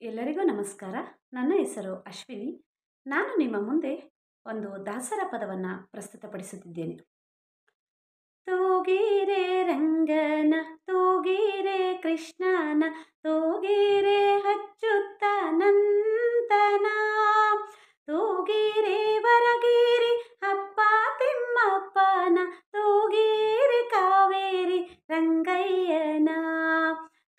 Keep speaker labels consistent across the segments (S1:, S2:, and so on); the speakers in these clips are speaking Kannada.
S1: ಎಲ್ಲರಿಗೂ ನಮಸ್ಕಾರ. ನನ್ನ ಹೆಸರು ಅಶ್ವಿನಿ. ನಾನು ನಿಮ್ಮ ಮುಂದೆ ಒಂದು ದಾಸರ ಪದವನ್ನು ಪ್ರಸ್ತುತಪಡಿಸುತ್ತಿದ್ದೇನೆ. ತೂಗಿರೆ ರಂಗನ ತೂಗಿರೆ ಕೃಷ್ಣನ ತೂಗಿರೆ ಅಚ್ಯುತಾನಂದನ ತೂಗಿರೆ ವರಗಿರಿ ಅಪ್ಪ ತಿಮ್ಮಪ್ಪನ ತೂಗಿರೆ ಕಾವೇರಿ ರಂಗಯ್ಯನ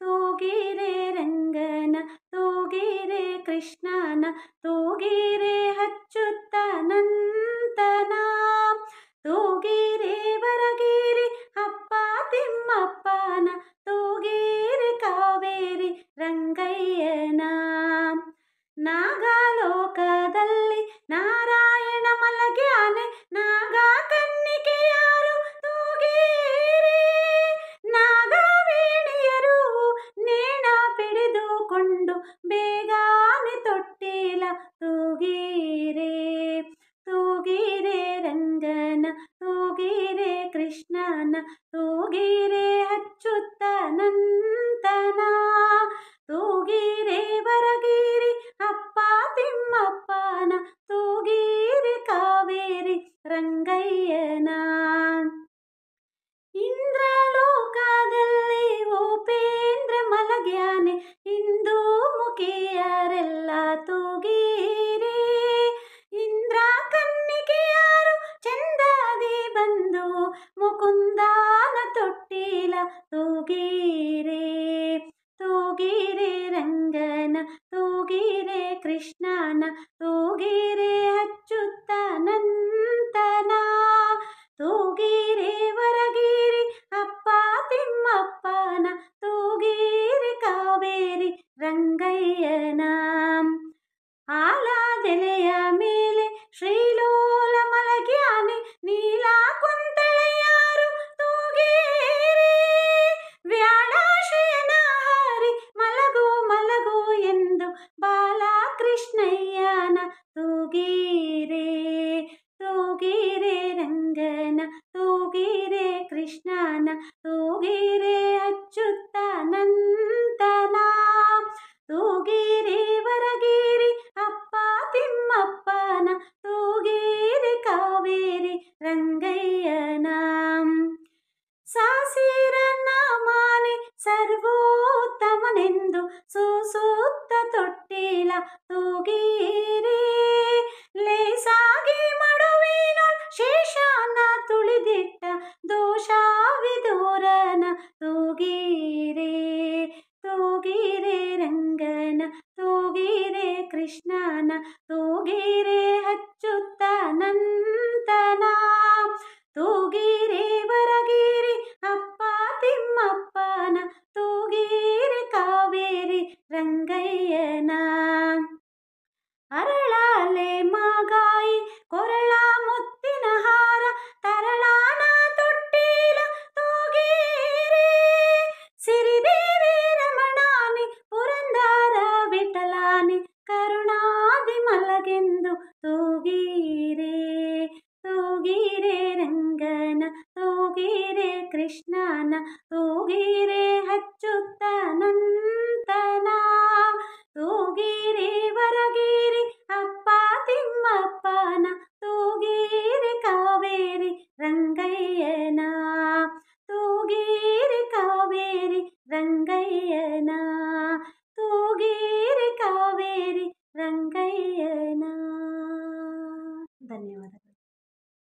S1: ತೂಗಿರೆ ರಂಗನ ತೂಗಿರೆ ಕೃಷ್ಣನ ತೂಗಿರೆ ಅಚ್ಯುತಾನಂದನ ತೂಗಿರೆ ವರಗಿರಿ ಅಪ್ಪ ತಿಮ್ಮಪ್ಪನ ತೂಗಿರೆ ಕಾವೇರಿ ರಂಗಯ್ಯನ ನಾಗಲೋಕದಲ್ಲಿ ನಾರಾಯಣ ಮಲಗ್ಯಾನೆ ನಾಗ ಕನ್ನಿಕೆ ಯಾರು ತೂಗಿರೆ ನಾಗವೇಣಿಯರು ನೇಣ ಪಿಡಿದುಕೊಂಡು ಬೇಗಾನೆ ತೊಟ್ಟಿಲ ತೂಗಿರೆ ತೂಗಿರೆ ರಂಗನ ತೂಗಿರೆ ಕೃಷ್ಣನ ತೂಗಿರೆ ಅಚ್ಯುತಾನಂದನ ತೂಗಿರೆ ವರಗಿರಿ ಅಪ್ಪ ತಿಮ್ಮಪ್ಪನ ತೂಗಿರೆ ಕಾವೇರಿ ರಂಗಯ್ಯನ ಇಂದ್ರಲೋಕದಲ್ಲಿ ಉಪೇಂದ್ರ ಮಲಗ್ಯಾನೆ ಹಿಂದೂ ಮುಖಿಯರೆಲ್ಲ ತೂಗಿರೆ ಇಂದ್ರ ಕನ್ನಿಕೆಯಾರು ಚಂದಾದಿ ಬಂದು ಮುಕುಂದಾನ ತೊಟ್ಟಿಲ ತೂಗಿರೆ ತೂಗಿರೆ ರಂಗನ ತೂಗಿರೆ ಕೃಷ್ಣನ ತೂಗಿರೆ ಅಚ್ಯುತಾನಂದನ ತೂಗಿರೆ ವರಗಿರಿ ಅಪ್ಪ ತಿಮ್ಮಪ್ಪನ ತೂಗಿರೆ ಕಾವೇರಿ ರಂಗಯ್ಯನ ಆಲದೆಲೆಯ ಮೇಲೆ ಶ್ರೀಲೋಲ ಮಲಗ್ಯಾನೆ ನೀಲ ಕುಂತಳೆಯಾರು ತೂಗಿರೆ ವ್ಯಾಳಾಶಯನ ಹರಿ ಮಲಗು ಮಲಗು ಎಂದು ಬಾಲಕೃಷ್ಣಯ್ಯನ ತೂಗಿರೆ ತೂಗಿರೆ ರಂಗನ ತೂಗಿರೆ ಕೃಷ್ಣನ ತೂಗಿರೆ ಅಚ್ಯುತಾನಂದನ ತೂಗಿರೆ ವರಗಿರಿ ಅಪ್ಪ ತಿಮ್ಮಪ್ಪನ ತೂಗಿರೆ ಕಾವೇರಿ ರಂಗಯ್ಯನ ಸಾಸಿರನ್ನ ಮಾನೆ ಸರ್ವೋತ್ತಮನೆಂದು ಸುಸುತ್ತ ತೊಟ್ಟಿಲ ತೂಗಿರೆ ಲೇಸಾಗಿ ಮಡುವಿನೊಳ್ ಶೇಷನ ತುಳಿದಿಟ್ಟ ದೋಷವಿದೂರನ ತೂಗಿರೆ ತೂಗಿರೆ ರಂಗನ ತೂಗಿರೆ ಕೃಷ್ಣನ ತೂಗಿರೆ ಅಚ್ಯುತಾನಂದನ ತೂಗಿರೆ ವರಗಿರಿ ಅಪ್ಪ ತಿಮ್ಮಪ್ಪನ ತೂಗಿರೆ ಕಾವೇರಿ ರಂಗಯ್ಯನ ಅರಳಾಲೆ ಮಾಗಾಯಿ ಕೊರಳ ಮುತ್ತಿನ ಹಾರ ತರಳಾನ ತೊಟ್ಟಿಲ ತೂಗಿರೆ ಸಿರಿದೇವಿ ರಮಣಾನಿ ಪುರಂದರ ವಿಠಲಾನಿ ಕರುಣಾದಿ ಮಲಗೆಂದು ತೂಗಿರೆ ತೂಗಿರೆ ರಂಗನ ತೂಗಿರೆ ಕೃಷ್ಣನ ತೂಗಿರೆ ಅಚ್ಯುತಾನಂದನ ತೂಗಿರೆ ವರಗಿರಿ ಅಪ್ಪ ತಿಮ್ಮಪ್ಪನ ತೂಗಿರೆ ಕಾವೇರಿ ರಂಗಯ್ಯನ ತೂಗಿರೆ ಕಾವೇರಿ ರಂಗಯ್ಯನ ತೂಗಿರೆ ಕಾವೇರಿ ರಂಗಯ್ಯನ. ಧನ್ಯವಾದಗಳು.